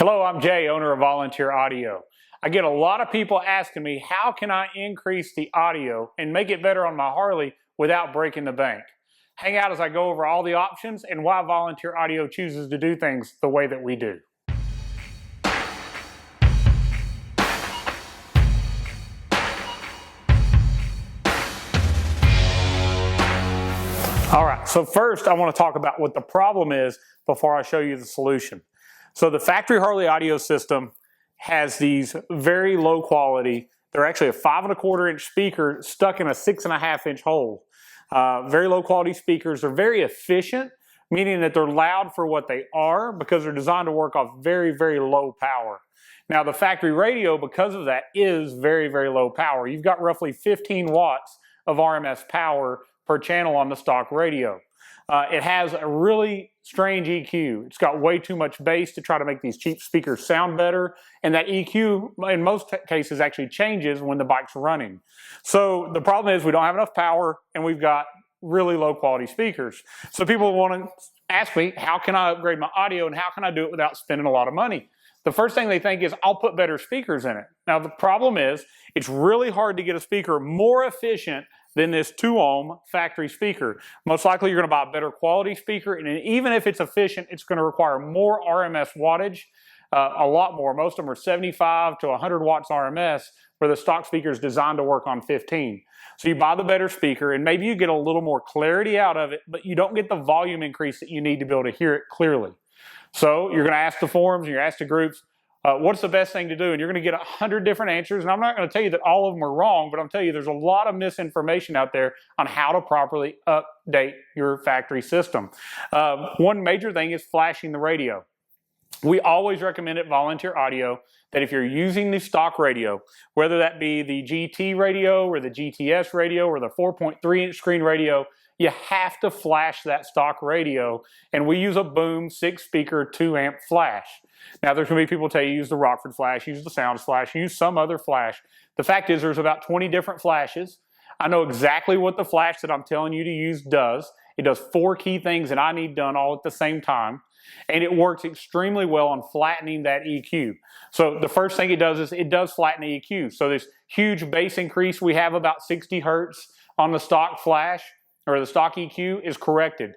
Hello, I'm Jay, owner of Volunteer Audio. I get a lot of people asking me, how can I increase the audio and make it better on my Harley without breaking the bank? Hang out as I go over all the options and why Volunteer Audio chooses to do things the way that we do. All right, so first I want to talk about what the problem is before I show you the solution. So the factory Harley audio system has these very low quality, they're actually a 5 1/4 inch speaker stuck in a 6 1/2 inch hole. Very low quality speakers. They're very efficient, meaning that they're loud for what they are because they're designed to work off very, very low power. Now the factory radio, because of that, is very, very low power. You've got roughly 15 watts of RMS power per channel on the stock radio. It has a really strange EQ. It's got way too much bass to try to make these cheap speakers sound better, and that EQ in most cases actually changes when the bike's running. So the problem is we don't have enough power and we've got really low quality speakers. So people want to ask me, how can I upgrade my audio and how can I do it without spending a lot of money? The first thing they think is, I'll put better speakers in it. Now the problem is, it's really hard to get a speaker more efficient than this 2 ohm factory speaker. Most likely you're gonna buy a better quality speaker, and even if it's efficient, it's gonna require more RMS wattage, a lot more. Most of them are 75 to 100 watts RMS, where the stock speaker is designed to work on 15. So you buy the better speaker, and maybe you get a little more clarity out of it, but you don't get the volume increase that you need to be able to hear it clearly. So you're gonna ask the forums, and you're asked the groups, what's the best thing to do? And you're going to get 100 different answers. And I'm not going to tell you that all of them are wrong, but I'm telling you there's a lot of misinformation out there on how to properly update your factory system. One major thing is flashing the radio. We always recommend at Volunteer Audio that if you're using the stock radio, whether that be the GT radio or the GTS radio or the 4.3 inch screen radio, you have to flash that stock radio. And we use a boom 6 speaker 2 amp flash. Now there's going to be people tell you use the Rockford flash, use the Sounds flash, use some other flash. The fact is there's about 20 different flashes. I know exactly what the flash that I'm telling you to use does. It does 4 key things that I need done all at the same time. And it works extremely well on flattening that EQ. So the first thing it does is it does flatten the EQ. So this huge bass increase we have about 60 hertz on the stock flash or the stock EQ is corrected.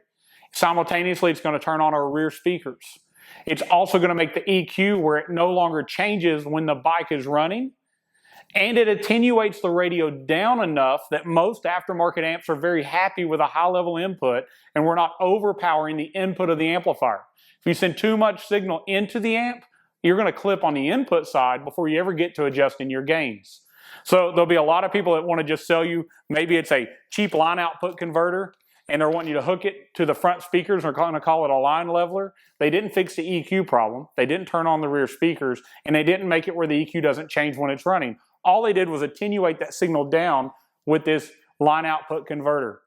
Simultaneously, it's going to turn on our rear speakers. It's also going to make the EQ where it no longer changes when the bike is running, and it attenuates the radio down enough that most aftermarket amps are very happy with a high level input, and we're not overpowering the input of the amplifier. If you send too much signal into the amp, you're going to clip on the input side before you ever get to adjusting your gains. So there'll be a lot of people that want to just sell you, maybe it's a cheap line output converter, and they're wanting you to hook it to the front speakers, and they're going to call it a line leveler. They didn't fix the EQ problem, they didn't turn on the rear speakers, and they didn't make it where the EQ doesn't change when it's running. All they did was attenuate that signal down with this line output converter.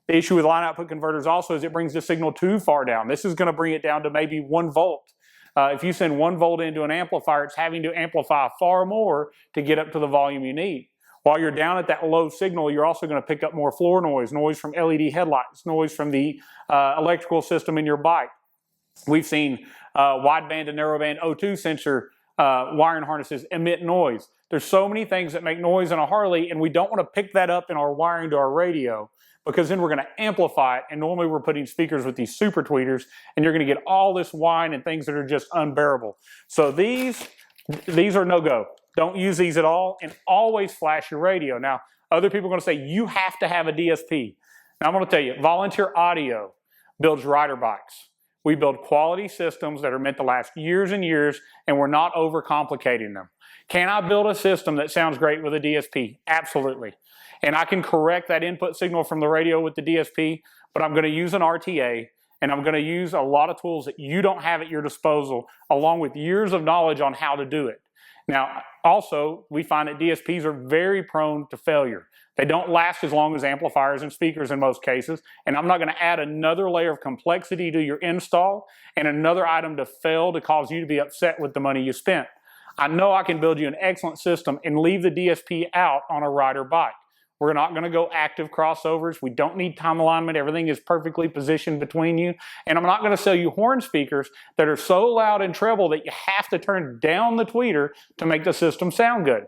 The issue with line output converters also is it brings the signal too far down. This is going to bring it down to maybe 1 volt. If you send 1 volt into an amplifier, it's having to amplify far more to get up to the volume you need. While you're down at that low signal, you're also going to pick up more floor noise, noise from LED headlights, noise from the electrical system in your bike. We've seen wideband and narrowband O2 sensor wiring harnesses emit noise. There's so many things that make noise in a Harley, and we don't want to pick that up in our wiring to our radio, because then we're going to amplify it, and normally we're putting speakers with these super tweeters, and you're going to get all this whine and things that are just unbearable. So these are no-go. Don't use these at all, and always flash your radio. Now, other people are going to say, you have to have a DSP. Now, I'm going to tell you, Volunteer Audio builds rider bikes. We build quality systems that are meant to last years and years, and we're not overcomplicating them. Can I build a system that sounds great with a DSP? Absolutely. And I can correct that input signal from the radio with the DSP, but I'm going to use an RTA, and I'm going to use a lot of tools that you don't have at your disposal, along with years of knowledge on how to do it. Now, also, we find that DSPs are very prone to failure. They don't last as long as amplifiers and speakers in most cases, and I'm not going to add another layer of complexity to your install and another item to fail to cause you to be upset with the money you spent. I know I can build you an excellent system and leave the DSP out on a rider bike. We're not going to go active crossovers. We don't need time alignment. Everything is perfectly positioned between you. And I'm not going to sell you horn speakers that are so loud and treble that you have to turn down the tweeter to make the system sound good.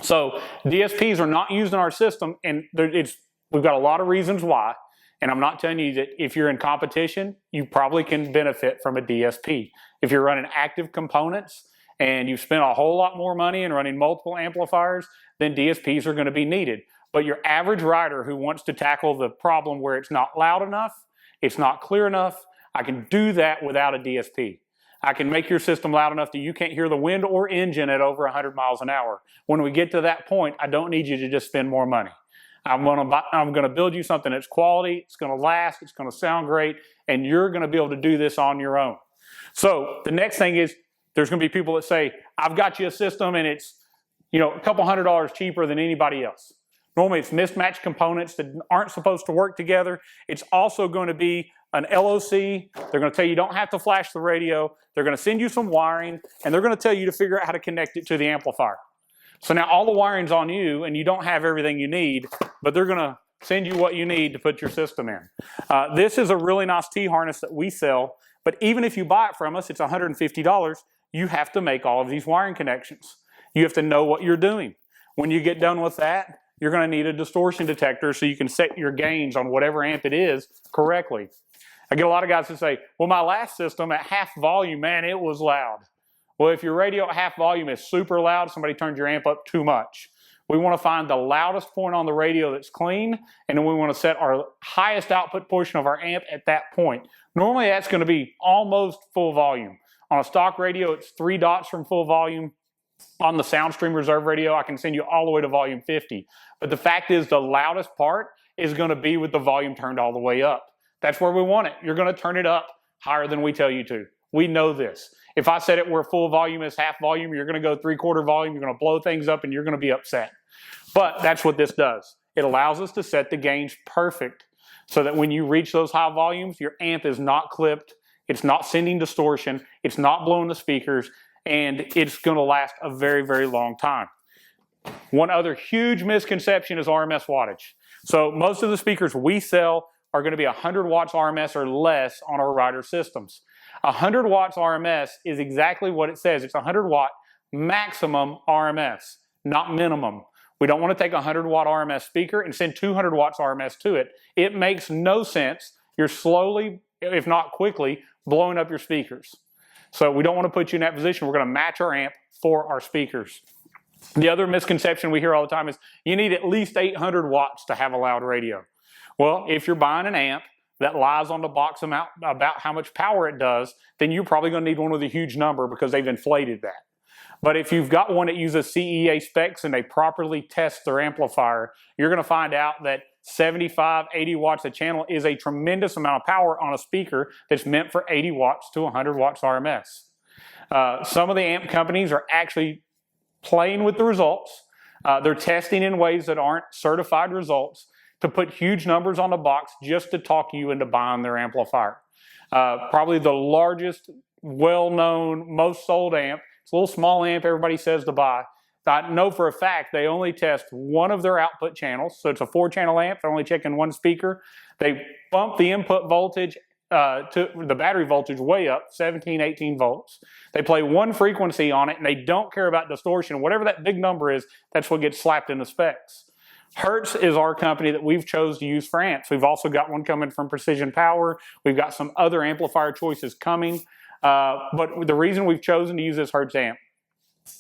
So DSPs are not used in our system, and we've got a lot of reasons why. And I'm not telling you that if you're in competition, you probably can benefit from a DSP. If you're running active components and you've spent a whole lot more money in running multiple amplifiers, then DSPs are going to be needed. But your average rider who wants to tackle the problem where it's not loud enough, it's not clear enough, I can do that without a DSP. I can make your system loud enough that you can't hear the wind or engine at over 100 miles an hour. When we get to that point, I don't need you to just spend more money. I'm going to build you something that's quality, it's going to last, it's going to sound great, and you're going to be able to do this on your own. So the next thing is, there's going to be people that say, I've got you a system and it's, a couple $100 cheaper than anybody else. Normally it's mismatched components that aren't supposed to work together. It's also going to be an LOC. They're going to tell you don't have to flash the radio. They're going to send you some wiring, and they're going to tell you to figure out how to connect it to the amplifier. So now all the wiring's on you, and you don't have everything you need, but they're going to send you what you need to put your system in. This is a really nice T-harness that we sell, but even if you buy it from us, it's $150. You have to make all of these wiring connections. You have to know what you're doing. When you get done with that, you're going to need a distortion detector so you can set your gains on whatever amp it is correctly. I get a lot of guys that say, well, my last system at half volume, man, it was loud. Well, if your radio at half volume is super loud, somebody turned your amp up too much. We want to find the loudest point on the radio that's clean, and then we want to set our highest output portion of our amp at that point. Normally, that's going to be almost full volume. On a stock radio, it's 3 dots from full volume. On the SoundStream Reserve radio, I can send you all the way to volume 50. But the fact is, the loudest part is going to be with the volume turned all the way up. That's where we want it. You're going to turn it up higher than we tell you to. We know this. If I set it where full volume is half volume, you're going to go 3/4 volume, you're going to blow things up, and you're going to be upset. But that's what this does. It allows us to set the gains perfect so that when you reach those high volumes, your amp is not clipped, it's not sending distortion, it's not blowing the speakers, and it's going to last a very, very long time. One other huge misconception is RMS wattage. So most of the speakers we sell are going to be 100 watts RMS or less on our rider systems. 100 watts RMS is exactly what it says. It's 100 watt maximum RMS, not minimum. We don't want to take a 100 watt RMS speaker and send 200 watts RMS to it. It makes no sense. You're slowly, if not quickly, blowing up your speakers. So we don't want to put you in that position. We're going to match our amp for our speakers. The other misconception we hear all the time is you need at least 800 watts to have a loud radio. Well, if you're buying an amp that lies on the box about how much power it does, then you're probably going to need one with a huge number because they've inflated that. But if you've got one that uses CEA specs and they properly test their amplifier, you're going to find out that 75, 80 watts a channel is a tremendous amount of power on a speaker that's meant for 80 watts to 100 watts RMS. Some of the amp companies are actually playing with the results. They're testing in ways that aren't certified results to put huge numbers on the box just to talk you into buying their amplifier. Probably the largest, well-known, most sold amp. It's a little small amp everybody says to buy. I know for a fact they only test one of their output channels. So it's a 4-channel amp. They're only checking one speaker. They bump the input voltage to the battery voltage way up, 17, 18 volts. They play one frequency on it, and they don't care about distortion. Whatever that big number is, that's what gets slapped in the specs. Hertz is our company that we've chose to use for amps. We've also got one coming from Precision Power. We've got some other amplifier choices coming. But the reason we've chosen to use this Hertz amp,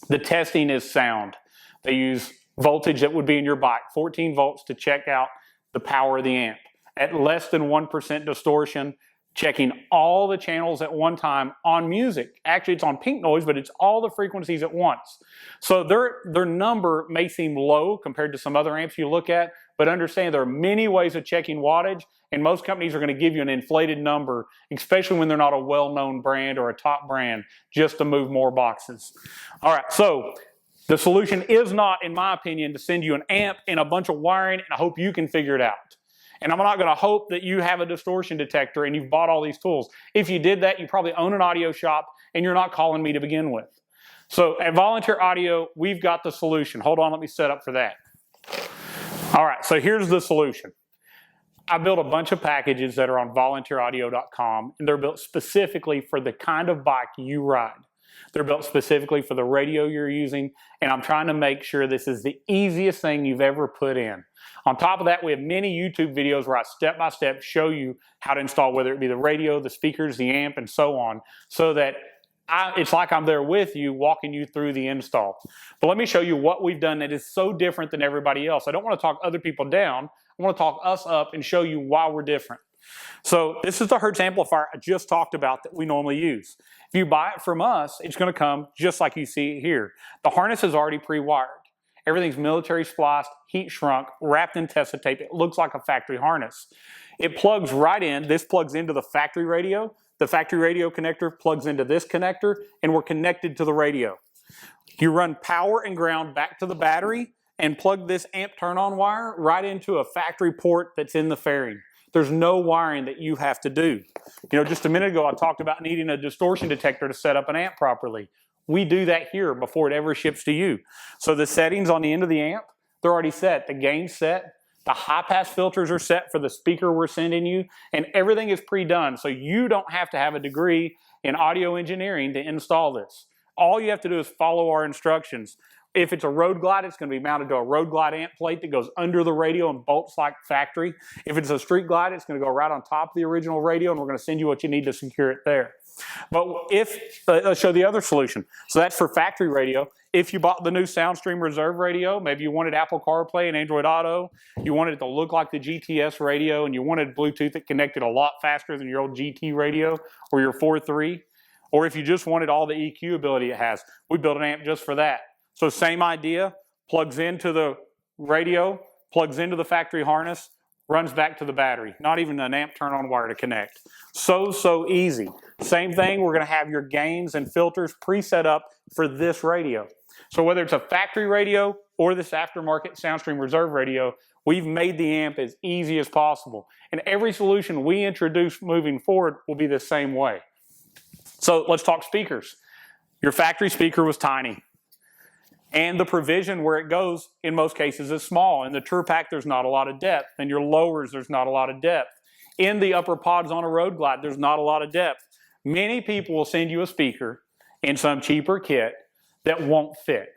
the testing is sound. They use voltage that would be in your bike, 14 volts to check out the power of the amp. At less than 1% distortion, checking all the channels at one time on music. Actually, it's on pink noise, but it's all the frequencies at once. So their number may seem low compared to some other amps you look at, but understand there are many ways of checking wattage, and most companies are going to give you an inflated number, especially when they're not a well-known brand or a top brand, just to move more boxes. All right, so the solution is not, in my opinion, to send you an amp and a bunch of wiring, and I hope you can figure it out. And I'm not going to hope that you have a distortion detector and you've bought all these tools. If you did that, you probably own an audio shop and you're not calling me to begin with. So at Volunteer Audio, we've got the solution. Hold on, let me set up for that. All right, so here's the solution. I built a bunch of packages that are on volunteeraudio.com, and they're built specifically for the kind of bike you ride. They're built specifically for the radio you're using, and I'm trying to make sure this is the easiest thing you've ever put in. On top of that, we have many YouTube videos where I step-by-step show you how to install, whether it be the radio, the speakers, the amp, and so on, so that it's like I'm there with you, walking you through the install. But let me show you what we've done that is so different than everybody else. I don't want to talk other people down. I want to talk us up and show you why we're different. So this is the Hertz amplifier I just talked about that we normally use. If you buy it from us, it's going to come just like you see it here. The harness is already pre-wired. Everything's military spliced, heat shrunk, wrapped in Tessa tape. It looks like a factory harness. It plugs right in. This plugs into the factory radio. The factory radio connector plugs into this connector, and we're connected to the radio. You run power and ground back to the battery and plug this amp turn-on wire right into a factory port that's in the fairing. There's no wiring that you have to do. You know, just a minute ago I talked about needing a distortion detector to set up an amp properly. We do that here before it ever ships to you. So the settings on the end of the amp, they're already set. The gain's set. The high-pass filters are set for the speaker we're sending you, and everything is pre-done, so you don't have to have a degree in audio engineering to install this. All you have to do is follow our instructions. If it's a Road Glide, it's going to be mounted to a Road Glide amp plate that goes under the radio and bolts like factory. If it's a Street Glide, it's going to go right on top of the original radio, and we're going to send you what you need to secure it there. But let's show the other solution. So that's for factory radio. If you bought the new SoundStream Reserve radio, maybe you wanted Apple CarPlay and Android Auto, you wanted it to look like the GTS radio, and you wanted Bluetooth that connected a lot faster than your old GT radio or your 4.3, or if you just wanted all the EQ ability it has, we built an amp just for that. So same idea, plugs into the radio, plugs into the factory harness, runs back to the battery. Not even an amp turn-on wire to connect. So easy. Same thing, we're going to have your gains and filters pre-set up for this radio. So whether it's a factory radio or this aftermarket SoundStream Reserve radio, we've made the amp as easy as possible. And every solution we introduce moving forward will be the same way. So let's talk speakers. Your factory speaker was tiny. And the provision where it goes, in most cases, is small. In the Tour Pack, there's not a lot of depth. In your lowers, there's not a lot of depth. In the upper pods on a Road Glide, there's not a lot of depth. Many people will send you a speaker in some cheaper kit that won't fit.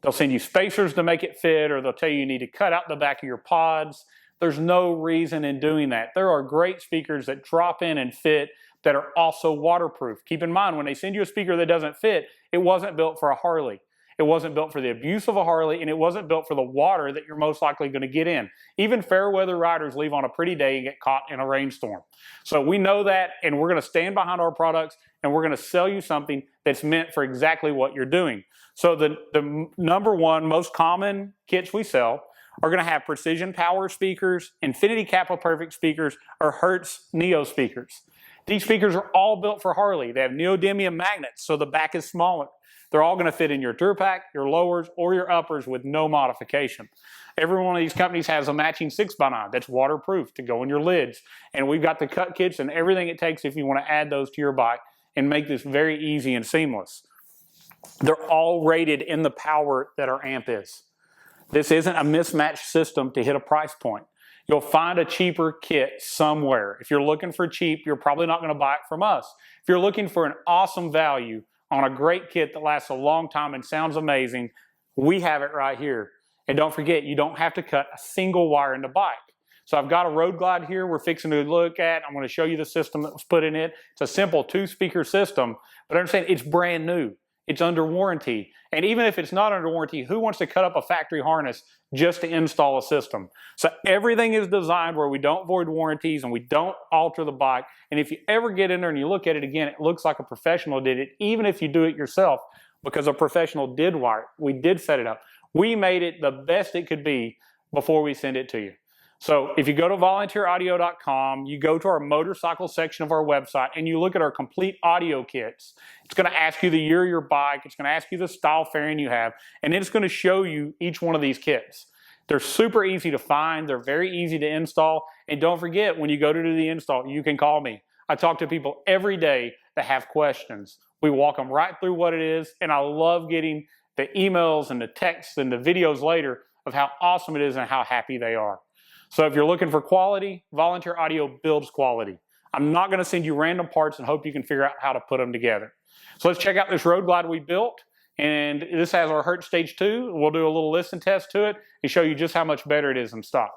They'll send you spacers to make it fit, or they'll tell you you need to cut out the back of your pods. There's no reason in doing that. There are great speakers that drop in and fit that are also waterproof. Keep in mind, when they send you a speaker that doesn't fit, it wasn't built for a Harley. It wasn't built for the abuse of a Harley, and it wasn't built for the water that you're most likely going to get in. Even fair weather riders leave on a pretty day and get caught in a rainstorm. So we know that, and we're going to stand behind our products, and we're going to sell you something that's meant for exactly what you're doing. So the number one most common kits we sell are going to have precision power speakers, Infinity Kappa Perfect speakers, or Hertz Neo speakers. These speakers are all built for Harley. They have neodymium magnets, so the back is smaller. They're all going to fit in your Tour Pack, your lowers, or your uppers with no modification. Every one of these companies has a matching 6x9 that's waterproof to go in your lids. And we've got the cut kits and everything it takes if you want to add those to your bike and make this very easy and seamless. They're all rated in the power that our amp is. This isn't a mismatched system to hit a price point. You'll find a cheaper kit somewhere. If you're looking for cheap, you're probably not going to buy it from us. If you're looking for an awesome value on a great kit that lasts a long time and sounds amazing, we have it right here. And don't forget, you don't have to cut a single wire in the bike. So I've got a Road Glide here we're fixing to look at. I'm going to show you the system that was put in it. It's a simple 2-speaker system, but understand it's brand new. It's under warranty. And even if it's not under warranty, who wants to cut up a factory harness just to install a system? So everything is designed where we don't void warranties and we don't alter the bike. And if you ever get in there and you look at it again, it looks like a professional did it, even if you do it yourself, because a professional did wire it. We did set it up. We made it the best it could be before we send it to you. So if you go to volunteeraudio.com, you go to our motorcycle section of our website, and you look at our complete audio kits. It's going to ask you the year of your bike. It's going to ask you the style fairing you have, and it's going to show you each one of these kits. They're super easy to find. They're very easy to install. And don't forget, when you go to do the install, you can call me. I talk to people every day that have questions. We walk them right through what it is, and I love getting the emails and the texts and the videos later of how awesome it is and how happy they are. So if you're looking for quality, Volunteer Audio builds quality. I'm not going to send you random parts and hope you can figure out how to put them together. So let's check out this Road Glide we built. And this has our Hertz Stage 2. We'll do a little listen test to it and show you just how much better it is in stock.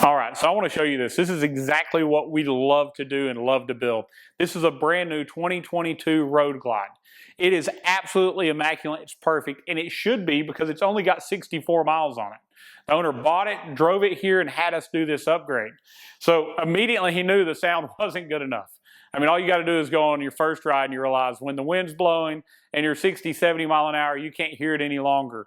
All right, so I want to show you this. This is exactly what we love to do and love to build. This is a brand new 2022 Road Glide. It is absolutely immaculate. It's perfect, and it should be because it's only got 64 miles on it. The owner bought it, drove it here, and had us do this upgrade. So immediately he knew the sound wasn't good enough. I mean, all you got to do is go on your first ride and you realize when the wind's blowing and you're 60, 70 mile an hour, you can't hear it any longer.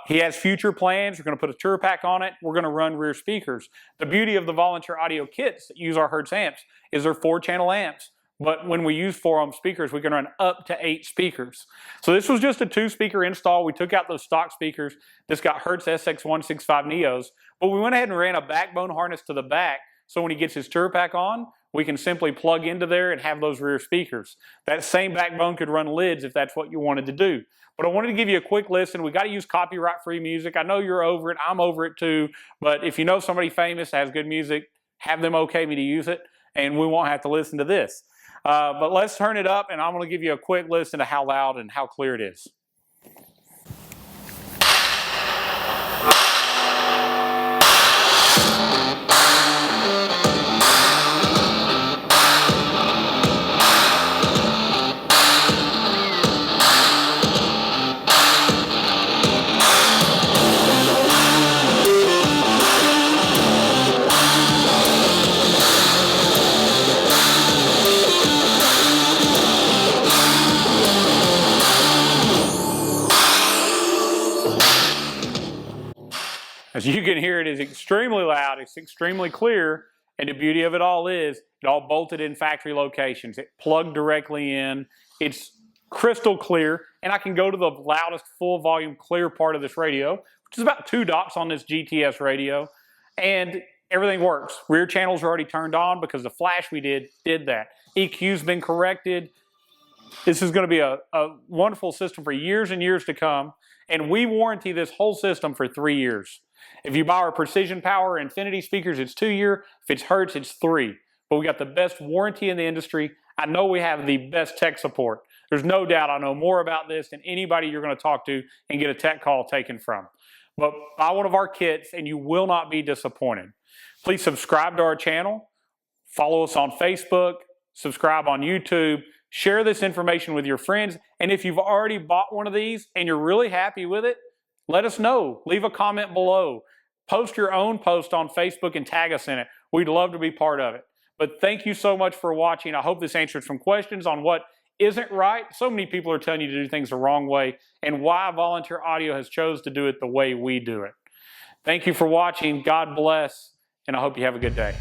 He has future plans. We're going to put a tour pack on it. We're going to run rear speakers. The beauty of the Volunteer Audio kits that use our Hertz amps is they're 4-channel amps. But when we use 4-ohm speakers, we can run up to 8 speakers. So this was just a 2-speaker install. We took out those stock speakers. This got Hertz SX165 Neos. But we went ahead and ran a backbone harness to the back. So when he gets his tour pack on, we can simply plug into there and have those rear speakers. That same backbone could run lids if that's what you wanted to do. But I wanted to give you a quick listen. We got to use copyright-free music. I know you're over it. I'm over it too. But if you know somebody famous that has good music, have them okay me to use it, and we won't have to listen to this. But let's turn it up, and I'm going to give you a quick listen to how loud and how clear it is. As you can hear, it is extremely loud, it's extremely clear, and the beauty of it all is it all bolted in factory locations. It plugged directly in, it's crystal clear, and I can go to the loudest full volume clear part of this radio, which is about 2 dots on this GTS radio, and everything works. Rear channels are already turned on because the flash we did that. EQ's been corrected. This is going to be a wonderful system for years and years to come, and we warranty this whole system for 3 years. If you buy our Precision Power Infinity speakers, it's 2 year. If it's Hertz, it's 3. But we got the best warranty in the industry. I know we have the best tech support. There's no doubt I know more about this than anybody you're going to talk to and get a tech call taken from. But buy one of our kits and you will not be disappointed. Please subscribe to our channel. Follow us on Facebook. Subscribe on YouTube. Share this information with your friends. And if you've already bought one of these and you're really happy with it, let us know. Leave a comment below. Post your own post on Facebook and tag us in it. We'd love to be part of it. But thank you so much for watching. I hope this answered some questions on what isn't right. So many people are telling you to do things the wrong way and why Volunteer Audio has chose to do it the way we do it. Thank you for watching. God bless, and I hope you have a good day.